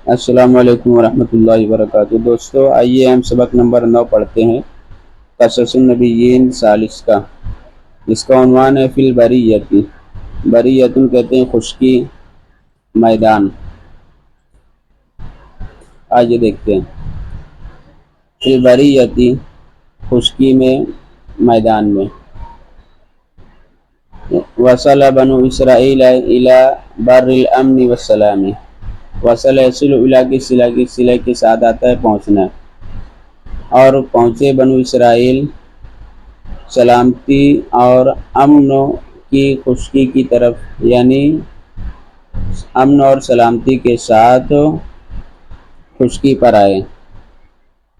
السلام علیکم ورحمۃ اللہ وبرکاتہ۔ دوستو آئیے ہم سبق نمبر 9 پڑھتے ہیں، قصص النبیین ثالث کا، جس کا عنوان ہے فی البریۃ۔ بریۃ کہتے ہیں خشکی، میدان۔ آئیے دیکھتے ہیں، فی البریۃ خشکی میں، میدان میں۔ وصل بنو اسرائیل الی بر الامن والسلام۔ وصل یصل الی کی صلہ کے ساتھ آتا ہے پہنچنا، اور پہنچے بنو اسرائیل سلامتی اور امن کی خشکی کی طرف، یعنی امن اور سلامتی کے ساتھ خشکی پر آئے۔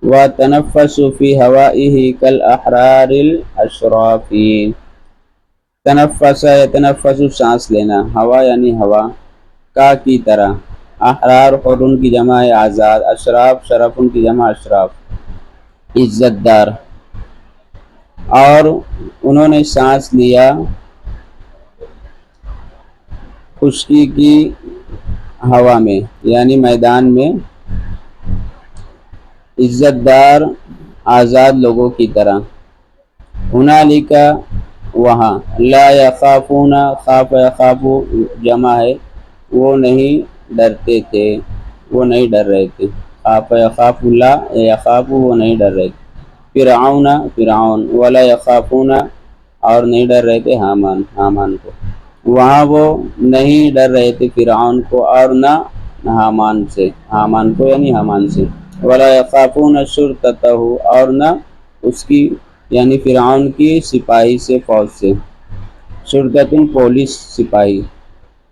وَتَنَفَّسُوا فِي هَوَائِهِ كَالْأَحْرَارِ الْأَشْرَافِ۔ تنفس یتنفس سانس لینا، ہوا یعنی ہوا، کا کی طرح، احرار حرون کی جمع ہے آزاد، اشراف شرف ان کی جمع اشراف عزت دار۔ اور انہوں نے سانس لیا خشکی کی ہوا میں، یعنی میدان میں، عزت دار آزاد لوگوں کی طرح۔ ہنالک وہاں، لا یخافون، خاف یخاف جمع ہے، وہ نہیں ڈرتے تھے، وہ نہیں ڈر رہے تھے۔ خاف یخاف لا یخاف، وہ نہیں ڈر رہے تھے۔ فرعون فرعون، ولا یخافون، اور نہیں ڈر رہے تھے حامان کو۔ وہاں وہ نہیں ڈر رہے تھے فرعون کو اور نہ حامان سے، حامان کو یعنی حامان سے۔ ولا یخافون شرطتہ، اور نہ اس کی یعنی فرعون کی سپاہی سے، فوج سے، شرطۃ پولیس سپاہی۔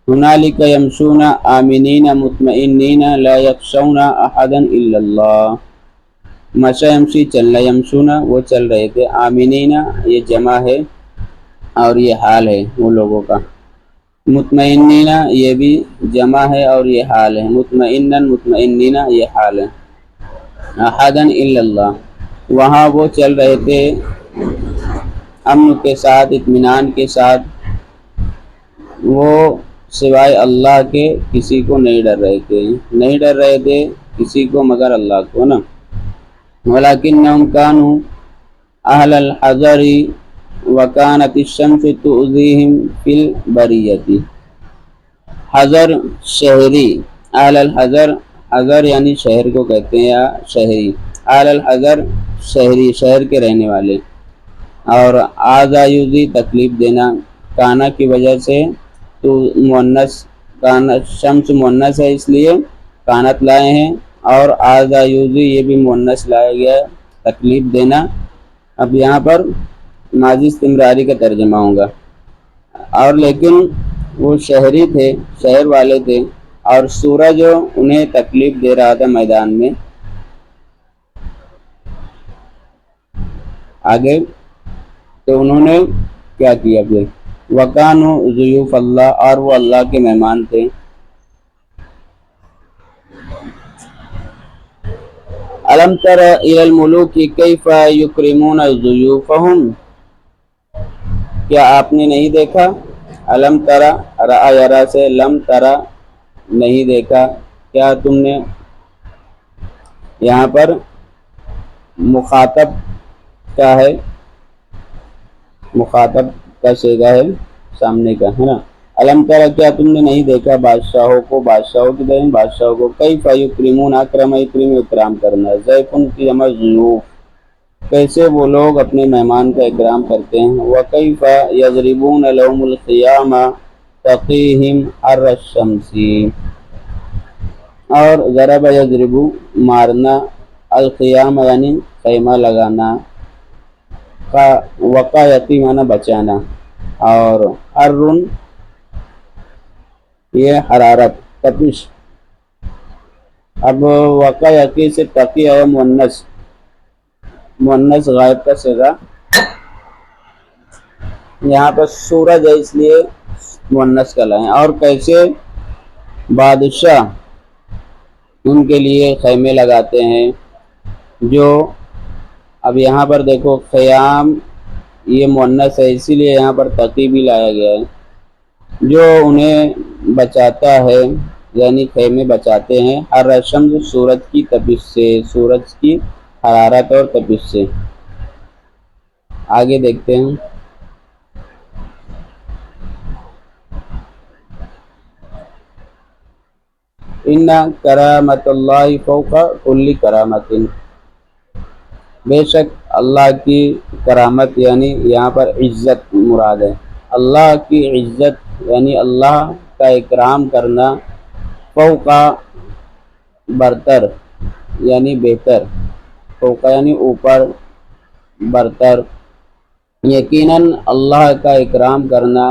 ہنالک یمشون آمنین مطمئنین لا یخشون احدا الا اللہ۔ مشی یمشی چلنا، یمشون وہ چل رہے تھے، آمنین یہ جمع ہے اور یہ حال ہے وہ لوگوں کا، مطمئنین یہ بھی جمع ہے اور یہ حال ہے، مطمئنن مطمئنین یہ حال ہے، احدا الا اللہ، وہاں وہ چل رہے تھے امن کے ساتھ، اطمینان کے ساتھ، وہ سوائے اللہ کے کسی کو نہیں ڈر رہے تھے، نہیں ڈر رہے تھے کسی کو مگر اللہ کو نا۔ وَلَكِنَّهُمْ كَانُوا أَهْلَ الْحَذَرِ وَكَانَتِ الشَّمْسُ تُؤْذِيهِمْ فِي الْبَرِيَّةِ۔ حذر شہری، اہل الحذر، حذر یعنی شہر کو کہتے ہیں یا شہری، اہل الحذر شہری، شہر کے رہنے والے۔ اور آذا یوزی تکلیف دینا، کانا کی وجہ سے تو مؤنث، کانا شمس مؤنث ہے اس لیے کانت لائے ہیں، اور آذا یوزی یہ بھی مؤنث لایا گیا ہے، تکلیف دینا۔ اب یہاں پر ماضی استمراری کا ترجمہ ہوگا۔ اور لیکن وہ شہری تھے، شہر والے تھے، اور سورج انہیں تکلیف دے رہا تھا میدان میں۔ آگے تو انہوں نے کیا کیا پھر، وَكَانُوا ضُيُوفَ اللہ، اور وہ اللہ کے مہمان تھے۔ أَلَمْ تَرَ إِلَى الْمُلُوكِ كَيْفَ يُكْرِمُونَ ضُيُوفَهُمْ۔ کیا آپ نے نہیں دیکھا، علم ترا، رأى یرا سے، لم ترا نہیں دیکھا، کیا تم نے، یہاں پر مخاطب کا ہے، مخاطب کا صیغہ ہے سامنے کا ہے نا۔ علم ترا کیا تم نے نہیں دیکھا بادشاہوں کو، بادشاہوں کی طرح بادشاہوں کو، کیف یکرمون، اکرم یکرم اکرام کرنا، ضیفن کی جمع ضیوف، کیسے وہ لوگ اپنے مہمان کا اکرام کرتے ہیں۔ وکیف یضربون لهم الخیام تقیہم حر الشمس، اور ضرب یضرب مارنا، الخیام یعنی خیمہ لگانا، وقایتی معنی بچانا، اور حرن یہ حرارت، تپش۔ اب وقایتی سے تقی ہے مؤنث، مؤنث غائب کا صیغہ، یہاں پر سورج ہے اس لیے مؤنث کا لائیں۔ اور کیسے بادشاہ ان کے لیے خیمے لگاتے ہیں، جو اب یہاں پر دیکھو خیام یہ مؤنث ہے اسی لیے یہاں پر تقی بھی لایا گیا ہے، جو انہیں بچاتا ہے یعنی خیمے بچاتے ہیں ہر شمس سورج کی تپش سے، سورج کی حرارت اور تپش سے۔ آگے دیکھتے ہیں۔ ان کرامت اللہ فوق کل کرامت، بے شک اللہ کی کرامت یعنی یہاں پر عزت مراد ہے، اللہ کی عزت یعنی اللہ کا اکرام کرنا، فوق برتر یعنی بہتر، فوق یعنی اوپر، برتر، یقیناً اللہ کا اکرام کرنا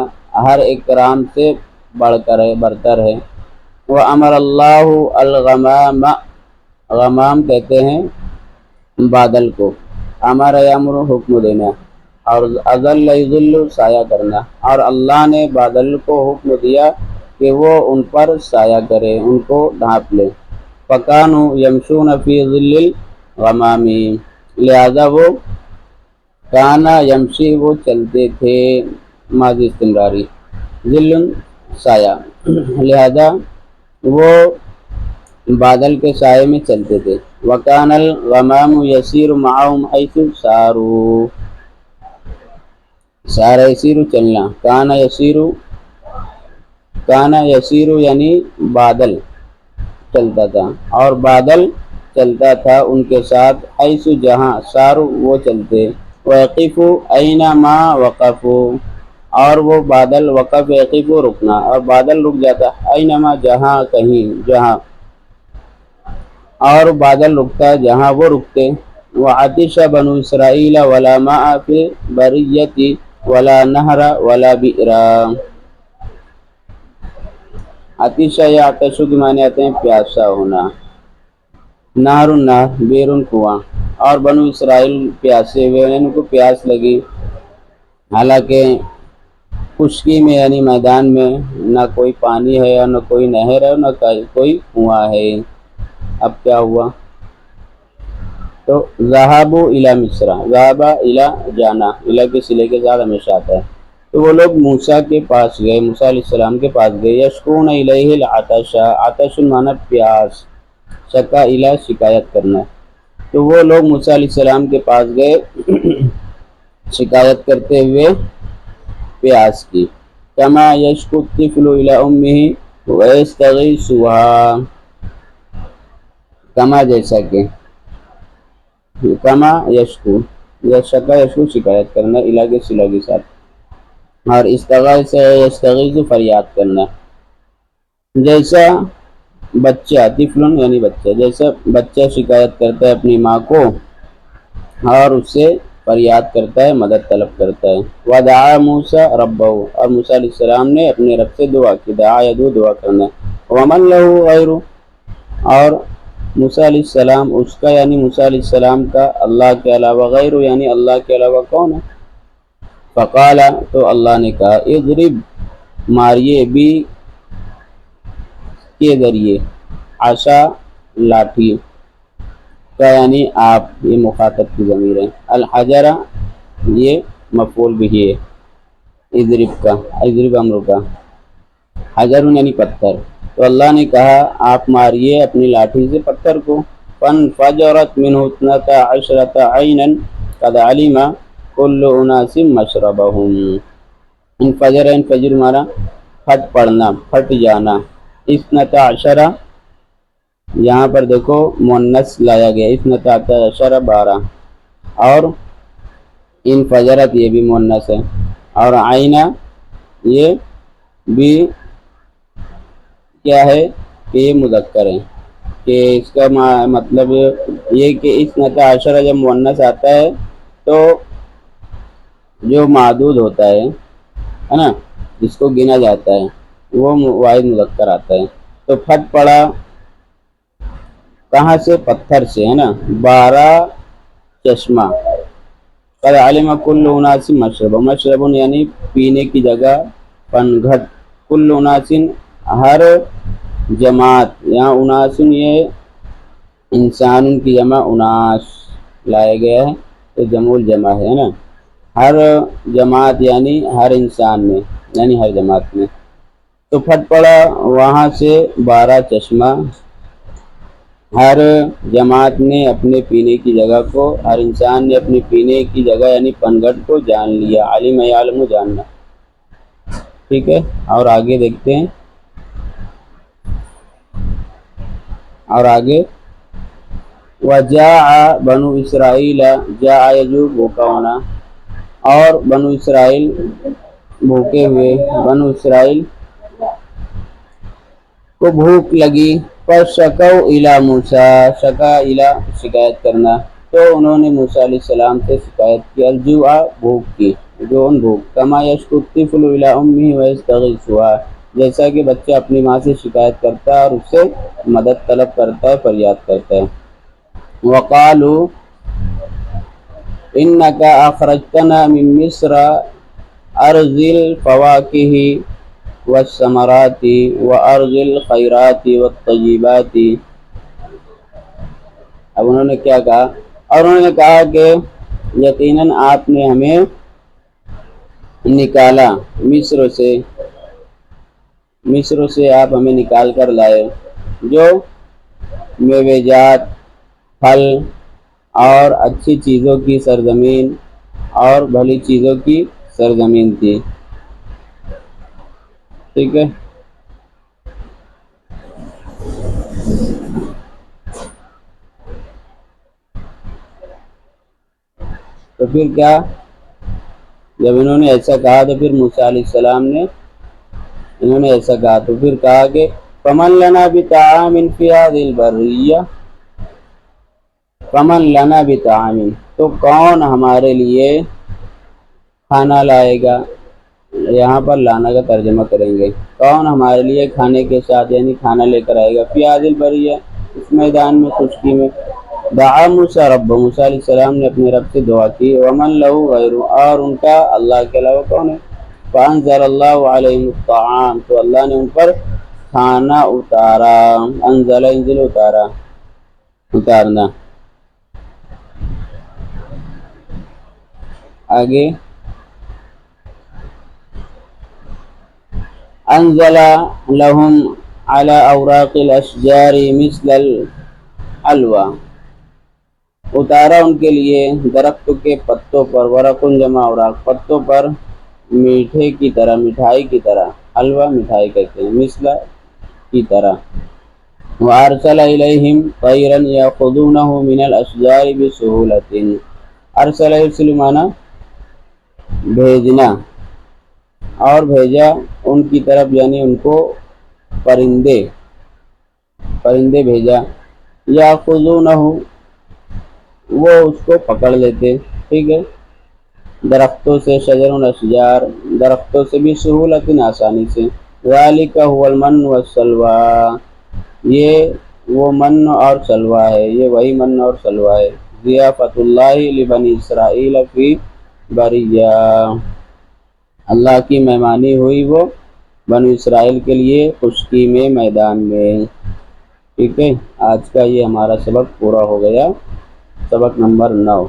ہر اکرام سے بڑھ کر ہے، برتر ہے۔ وَأَمَرَ اللَّهُ الْغَمَامَ، غمام کہتے ہیں بادل کو، امر یامر حکم دینا، اور اذل یذل سایہ کرنا، اور اللہ نے بادل کو حکم دیا کہ وہ ان پر سایہ کرے، ان کو ڈھانپ لے۔ فَكَانُوا يَمْشُونَ فِي ظِلِّ الْغَمَامِ، لہذا وہ کانا یمشی وہ چلتے تھے، ماضی استمراری، ظل سایہ، لہذا وہ بادل کے سائے میں چلتے تھے۔ وَكَانَ الْغَمَامُ يَسِيرُ مَعَهُمْ حَيْثُ سَارُوا، سارا یسیرو چلنا، کانا یسیرو یعنی بادل چلتا تھا، اور بادل چلتا تھا ان کے ساتھ، حیث جہاں، سارو وہ چلتے، وَيَقِفُوا أَيْنَمَا وَقَفُوا، اور وہ بادل وقف یقف رکنا، اور بادل رک جاتا، اینما جہاں کہیں، جہاں، اور بادل رکتا جہاں وہ رکتے۔ وَعَطِشَ بَنُو إِسْرَائِيلَ وَلَا مَاءَ فِي الْبَرِّيَّةِ وَلَا نَهْرَ وَلَا بِئْرَ، عطشہ یا عطش کے معنی آتے ہیں پیاسا ہونا، نہر النہر بئر کنواں، اور بنو اسرائیل پیاسے ہوئے، ان کو پیاس لگی، حالانکہ خشکی میں یعنی میدان میں نہ کوئی پانی ہے اور نہ کوئی نہر ہے، نہ کوئی کنواں ہے۔ اب کیا ہوا؟ تو ذهبوا الی مصر، ذهب الی جانا، الی کے صلے کے ساتھ ہمیشہ آتا ہے۔ تو وہ لوگ موسیٰ کے پاس گئے، موسیٰ علیہ السلام کے پاس گئے، یشکون الیہ العطش، عطش معنی پیاس، شکا الی شکایت کرنا، تو وہ لوگ موسیٰ علیہ السلام کے پاس گئے شکایت کرتے ہوئے پیاس کی۔ کما یشکو الطفل الی امہ ویستغیثها، کما جیسا کہ، کما یشکو، شکا یشکو شکایت کرنا، الہ کے صلہ کے ساتھ، اور استغاث یستغیث فریاد کرنا، جیسا بچہ، طفل یعنی بچہ، جیسا بچہ شکایت کرتا ہے اپنی ماں کو اور اس سے فریاد کرتا ہے، مدد طلب کرتا ہے۔ وَدَعَا مُوسَىٰ رَبَّهُ، اور موسیٰ علیہ السلام نے اپنے رب سے دعا کی، دعا یدعو دعا کرنا، وَمَن لَهُ غَیْرُ، اور موسیٰ علیہ السلام اس کا یعنی موسیٰ علیہ السلام کا، اللہ کے علاوہ، غیر یعنی اللہ کے علاوہ کون ہے؟ فقال، تو اللہ نے کہا، اضرب، ماریے، بھی کے ذریعے، عصا لاٹھی، کا یعنی آپ، یہ مخاطب کی ضمیر ہے، الحجر یہ مفعول بھی ہے، اضرب کا، اضرب امر کا، حجر یعنی پتھر، تو اللہ نے کہا آپ ماریے اپنی لاٹھی سے پتھر کو، فانفجرت منہ اثنتا عشرۃ عینا قد علم کل اناس مشربہم، انفجر، انفجر مارا پھٹ پڑنا، پھٹ جانا، اثنتا عشرہ یہاں پر دیکھو مؤنث لایا گیا، اثنتا عشرہ 12، اور انفجرت یہ بھی مؤنث ہے، اور عینا یہ بھی کیا ہے کہ یہ مذکر ہے، کہ اس کا مطلب یہ کہ اثنتا عشرہ جب مؤنث آتا ہے تو جو معدود ہوتا ہے نا، جس کو گنا جاتا ہے، وہ واحد مذکر آتا ہے۔ تو پھٹ پڑا کہاں سے؟ پتھر سے، ہے نا، 12 چشمہ، قد علم کل اناس مشرب، مشرب یعنی پینے کی جگہ، پنگھٹ، کل اناس ہر جماعت، یہاں اناس یہ انسان کی جمع اناس لایا گیا ہے، تو جمع الجمع ہے نا، ہر جماعت یعنی ہر انسان میں، یعنی ہر جماعت میں، تو پھٹ پڑا وہاں سے 12 چشمہ، ہر جماعت نے اپنے پینے کی جگہ کو، ہر انسان نے اپنے پینے کی جگہ یعنی پنگھٹ کو جان لیا، علم یعلم جاننا، ٹھیک ہے۔ اور آگے دیکھتے ہیں، اور آگے وجاء بنو اسرائیل، جاء یجوع بھوکا ہونا، اور بنو اسرائیل بھوکے ہوئے، بنو اسرائیل کو بھوک لگی، پر شکوا الی موسیٰ، شکا الی شکایت کرنا، تو انہوں نے موسیٰ علیہ السلام سے شکایت کی، الجوع بھوک کی، جون بھوک، کما یشکو الطفل الی امہ ویستغیثها، جیسا کہ بچہ اپنی ماں سے شکایت کرتا ہے اور اس سے مدد طلب کرتا ہے، فریاد کرتا ہے۔ وقالوا انک اخرجتنا من مصر ارض الفواکہ والثمرات وارض الخیرات والطیبات، اب انہوں نے کیا کہا، اور انہوں نے کہا کہ یقیناً آپ نے ہمیں نکالا مصر سے آپ ہمیں نکال کر لائے، جو میوہ جات، پھل اور اچھی چیزوں کی سرزمین اور بھلی چیزوں کی سرزمین تھی، ٹھیک ہے۔ تو پھر کیا، جب انہوں نے ایسا کہا تو پھر موسیٰ علیہ السلام نے، انہوں نے ایسا کہا تو پھر کہا کہ فمن لنا بطعام فی هذه البریہ، فمن لنا بطعام، تو کون ہمارے لیے کھانا لائے گا، یہاں پر لانا کا ترجمہ کریں گے، کون ہمارے لیے کھانے کے ساتھ یعنی کھانا لے کر آئے گا، فی هذه البریہ، اس میدان میں، خشکی میں، دعا موسیٰ رب، موسیٰ علیہ السلام نے اپنے رب سے دعا کی، ومن لہ غیر، اور ان کا اللہ کے علاوہ کون ہے، فانزل اللہ علیہم الطعام، تو اللہ نے ان پر کھانا اتارا، انزل انزل اتارنا۔ آگے انزل لهم على اوراق الاشجار مثل الحلوى، اتارا ان کے لیے درخت کے پتوں پر، ورقن جمع اوراق، پتوں پر، میٹھے کی طرح، مٹھائی کی طرح، حلوہ مٹھائی کہتے ہیں، مثل کی طرح، وارسل الیہم طیرا یاخذونہ من الاشجار بسہولۃ، ارسل یرسل معنی بھیجنا، اور بھیجا ان کی طرف یعنی ان کو پرندے بھیجا، یاخذونہ وہ اس کو پکڑ لیتے، ٹھیک ہے، درختوں سے، شجر الاشجار، درختوں سے بھی، سہولت آسانی سے، ذالک هو المن والسلوى، یہ وہ من اور سلوہ ہے، یہ وہی من اور سلوہ ہے، ضیافت اللہ لبنی اسرائیل فی بریہ، اللہ کی مہمانی ہوئی وہ بنو اسرائیل کے لیے خشکی میں، میدان میں، ٹھیک ہے۔ آج کا یہ ہمارا سبق پورا ہو گیا، سبق نمبر 9۔